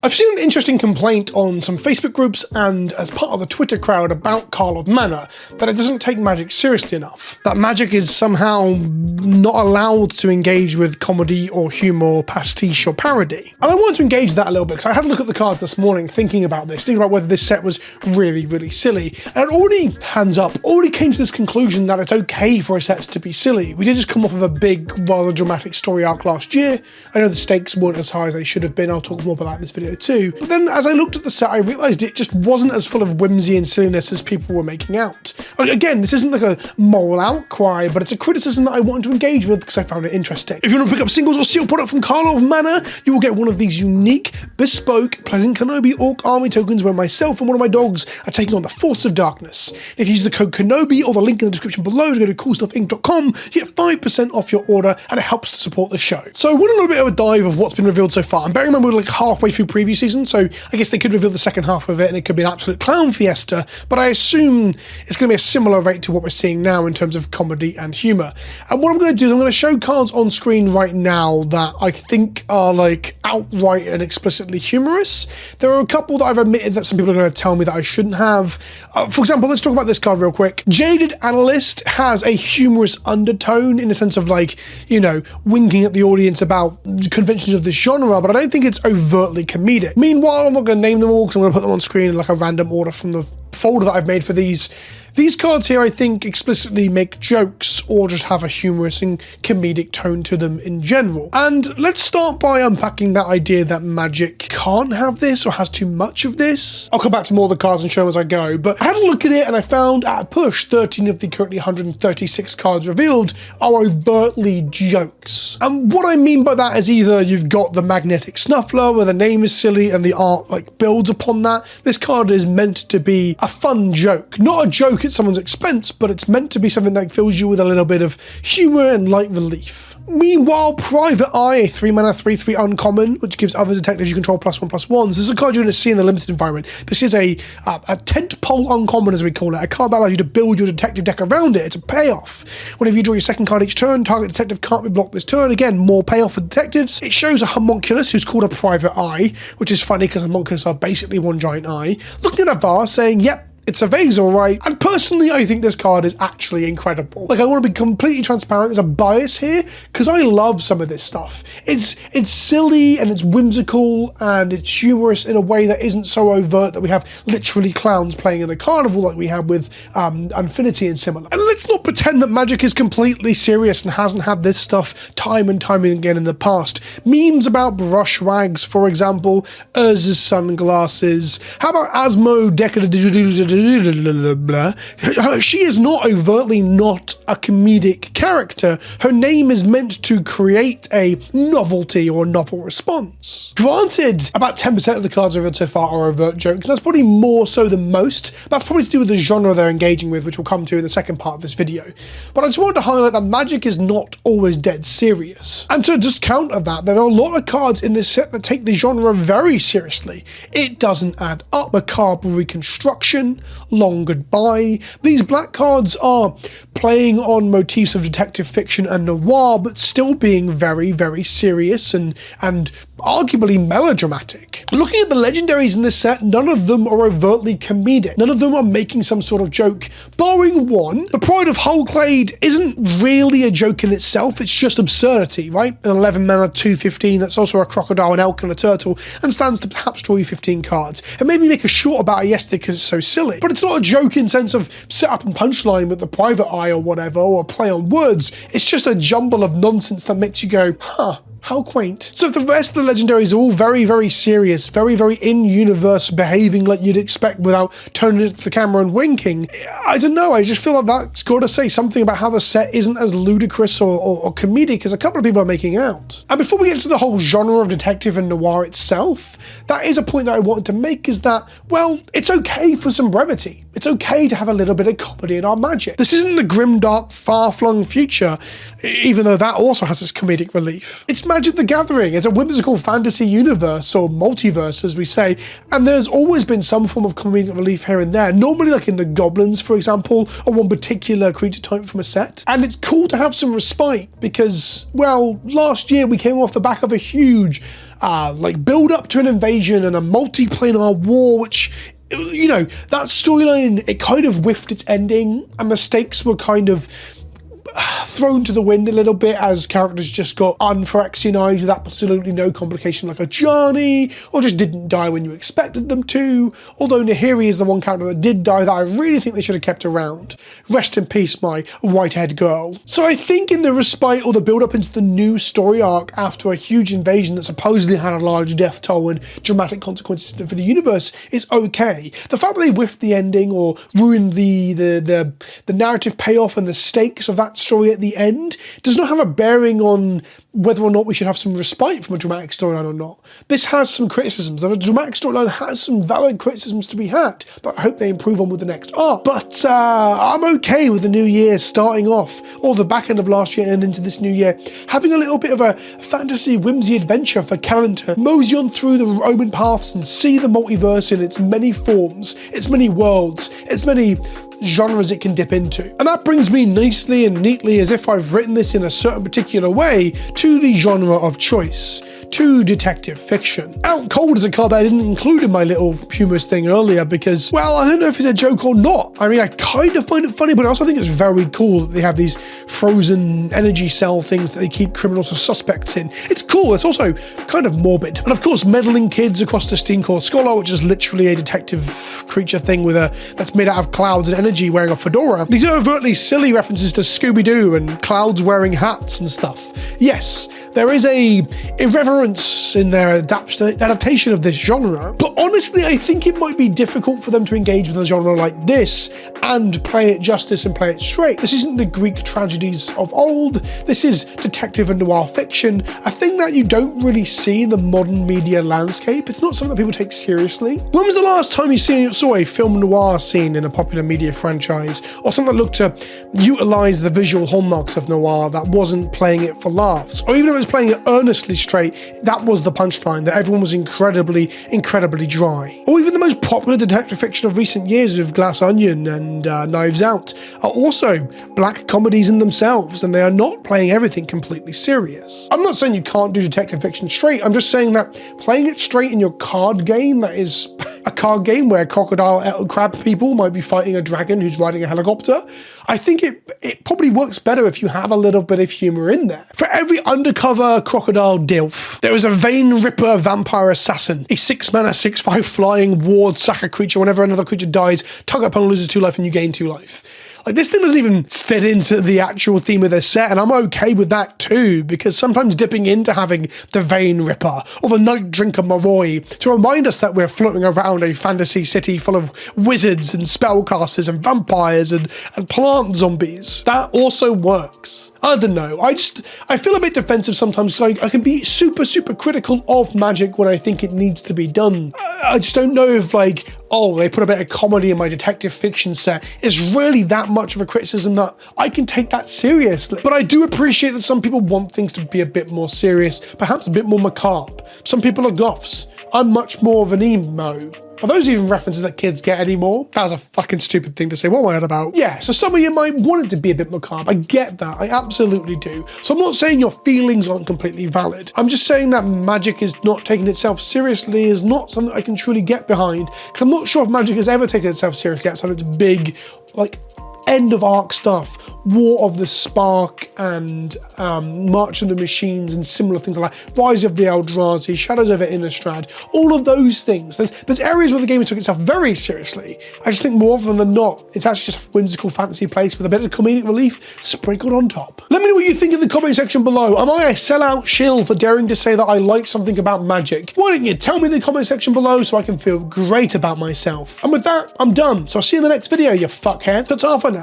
I've seen an interesting complaint on some Facebook groups and as part of the Twitter crowd about Karlov Manor that it doesn't take magic seriously enough. That magic is somehow not allowed to engage with comedy or humor, pastiche or parody. And I wanted to engage that a little bit because I had a look at the cards this morning thinking about whether this set was really silly. And it already, hands up, came to this conclusion that it's okay for a set to be silly. We did just come off of a big, rather dramatic story arc last year. I know the stakes weren't as high as they should have been. I'll talk more about that in this video too. But then as I looked at the set, I realised it just wasn't as full of whimsy and silliness as people were making out. Again, this isn't like a moral outcry, but it's a criticism that I wanted to engage with because I found it interesting. If you want to pick up singles or sealed product from Karlov Manor, you will get one of these unique, bespoke PleasantKenobi Orc Army tokens where myself and one of my dogs are taking on the Force of Darkness. If you use the code KENOBI or the link in the description below to go to coolstuffinc.com, you get 5% off your order and it helps to support the show. So I want a little bit of a dive of what's been revealed so far. And bearing in mind we're like halfway through preview season, so I guess they could reveal the second half of it and it could be an absolute clown fiesta, but I assume it's going to be a similar rate to what we're seeing now in terms of comedy and humour. And what I'm going to do is I'm going to show cards on screen right now that I think are like outright and explicitly humorous. There are a couple that I've admitted that some people are going to tell me that I shouldn't have. For example, let's talk about this card real quick. Jaded Analyst has a humorous undertone in the sense of like, you know, winking at the audience about conventions of this genre, but I don't think it's overtly comedic. Meanwhile, I'm not going to name them all because I'm going to put them on screen in like a random order from the folder that I've made for these. These cards here, I think, explicitly make jokes or just have a humorous and comedic tone to them in general. And let's start by unpacking that idea that Magic can't have this or has too much of this. I'll come back to more of the cards and show them as I go, but I had a look at it and I found at a push 13 of the currently 136 cards revealed are overtly jokes. And what I mean by that is either you've got the Magnetic Snuffler where the name is silly and the art like builds upon that. This card is meant to be a fun joke, not a joke at someone's expense, but it's meant to be something that fills you with a little bit of humor and light relief. Meanwhile, Private Eye, a 3-mana 3/3 uncommon, which gives other detectives you control +1/+1s. This is a card you're going to see in the limited environment. This is a tentpole uncommon, as we call it, a card that allows you to build your detective deck around it. It's a payoff. Whenever you draw your second card each turn, target detective can't be blocked this turn. Again, more payoff for detectives. It shows a homunculus who's called a Private Eye, which is funny because homunculus are basically one giant eye, looking at a vase saying, yep, it's a vase, all right. And personally, I think this card is actually incredible. Like, I want to be completely transparent. There's a bias here because I love some of this stuff. It's silly and it's whimsical and it's humorous in a way that isn't so overt that we have literally clowns playing in a carnival like we had with Infinity and similar. And let's not pretend that Magic is completely serious and hasn't had this stuff time and time again in the past. Memes about brush wags, for example, Urza's sunglasses. How about Asmo Decadent? She is not overtly not a comedic character. Her name is meant to create a novelty or novel response. Granted, about 10% of the cards revealed so far are overt jokes, and that's probably more so than most. That's probably to do with the genre they're engaging with, which we'll come to in the second part of this video. But I just wanted to highlight that Magic is not always dead serious. And to just counter that, there are a lot of cards in this set that take the genre very seriously. It doesn't add up. Macabre Reconstruction, Long Goodbye. These black cards are playing on motifs of detective fiction and noir, but still being very serious and arguably melodramatic. Looking at the legendaries in this set, none of them are overtly comedic. None of them are making some sort of joke, barring one. The Pride of Hullclade isn't really a joke in itself, it's just absurdity, right? An 11-mana 2/15 that's also a crocodile, an elk and a turtle, and stands to perhaps draw you 15 cards. It made me make a short about it yesterday because it's so silly, but it's not a joke in sense of set up and punchline with the Private Eye or whatever, or a play on words. It's just a jumble of nonsense that makes you go, huh, how quaint. So if the rest of the legendaries are all very serious, very in-universe, behaving like you'd expect without turning it to the camera and winking, I don't know, I just feel like that's got to say something about how the set isn't as ludicrous or comedic as a couple of people are making out. And before we get to the whole genre of detective and noir itself, that is a point that I wanted to make, is that, well, it's okay for some brevity. It's okay to have a little bit of comedy in our Magic. This isn't the grimdark, far-flung future, even though that also has its comedic relief. It's Magic the Gathering. It's a whimsical fantasy universe, or multiverse as we say, and there's always been some form of comedic relief here and there, normally like in the goblins, for example, or one particular creature type from a set. And it's cool to have some respite because, well, last year we came off the back of a huge like build up to an invasion and a multi-planar war, which, you know, that storyline, it kind of whiffed its ending, and the stakes were kind of thrown to the wind a little bit as characters just got unfractionized with absolutely no complication, like a Johnny, or just didn't die when you expected them to. Although Nahiri is the one character that did die that I really think they should have kept around. Rest in peace, my white-haired girl. So I think in the respite or the build-up into the new story arc after a huge invasion that supposedly had a large death toll and dramatic consequences for the universe is okay. The fact that they whiffed the ending or ruined the narrative payoff and the stakes of that story at the end does not have a bearing on whether or not we should have some respite from a dramatic storyline or not. This has some criticisms. The dramatic storyline has some valid criticisms to be had that I hope they improve on with the next arc. But I'm okay with the new year starting off, or the back end of last year and into this new year, having a little bit of a fantasy whimsy adventure for Kellen to mosey on through the Roman paths and see the multiverse in its many forms, its many worlds, its many genres it can dip into. And that brings me nicely and neatly, as if I've written this in a certain particular way, to the genre of choice, to detective fiction. Out cold is a card that I didn't include in my little humorous thing earlier because, well, I don't know if it's a joke or not. I mean, I kind of find it funny, but I also think it's very cool that they have these frozen energy cell things that they keep criminals or suspects in. It's cool. It's also kind of morbid. And of course, meddling kids across the Steencore Scholar, which is literally a detective creature thing with that's made out of clouds and energy wearing a fedora. These are overtly silly references to Scooby-Doo and clouds wearing hats and stuff. Yes, there is a irreverence in their adaptation of this genre, but honestly, I think it might be difficult for them to engage with a genre like this and play it justice and play it straight. This isn't the Greek tragedies of old. This is detective and noir fiction, a thing that you don't really see in the modern media landscape. It's not something that people take seriously. When was the last time you saw a film noir scene in a popular media franchise, or something that looked to utilize the visual hallmarks of noir that wasn't playing it for laughs, or even if it was playing it earnestly straight, that was the punchline, that everyone was incredibly dry. Or even the most popular detective fiction of recent years of Glass Onion and Knives Out are also black comedies in themselves, and they are not playing everything completely serious. I'm not saying you can't do detective fiction straight, I'm just saying that playing it straight in your card game, that is a card game where crocodile crab people might be fighting a dragon who's riding a helicopter, I think it probably works better if you have a little bit of humor in there. For every undercover crocodile dilf, there is a vein ripper vampire assassin, a 6-mana 6/5 flying ward sucker creature. Whenever another creature dies, tug up and loses 2 life and you gain 2 life. Like, this thing doesn't even fit into the actual theme of their set, and I'm okay with that too, because sometimes dipping into having the Vein Ripper or the Night Drinker Moroi to remind us that we're floating around a fantasy city full of wizards and spellcasters and vampires and plant zombies, that also works. I don't know, I feel a bit defensive sometimes, so I can be super critical of magic when I think it needs to be done. I just don't know if, like, oh, they put a bit of comedy in my detective fiction set is really that much of a criticism that I can take that seriously. But I do appreciate that some people want things to be a bit more serious, perhaps a bit more macabre. Some people are goths. I'm much more of an emo. Are those even references that kids get anymore? That was a fucking stupid thing to say. What am I on about? Yeah, so some of you might want it to be a bit macabre. I get that. I absolutely do. So I'm not saying your feelings aren't completely valid. I'm just saying that magic is not taking itself seriously is not something I can truly get behind, because I'm not sure if magic has ever taken itself seriously outside of its big, like, end of arc stuff, War of the Spark and March of the Machines and similar things like that, Rise of the Eldrazi, Shadows over Innistrad, all of those things. There's areas where the game took itself very seriously. I just think more often than not, it's actually just a whimsical fantasy place with a bit of comedic relief sprinkled on top. Let me know what you think in the comment section below. Am I a sellout shill for daring to say that I like something about magic? Why don't you tell me in the comment section below so I can feel great about myself? And with that, I'm done. So I'll see you in the next video, you fuckhead. Ta-ta for now.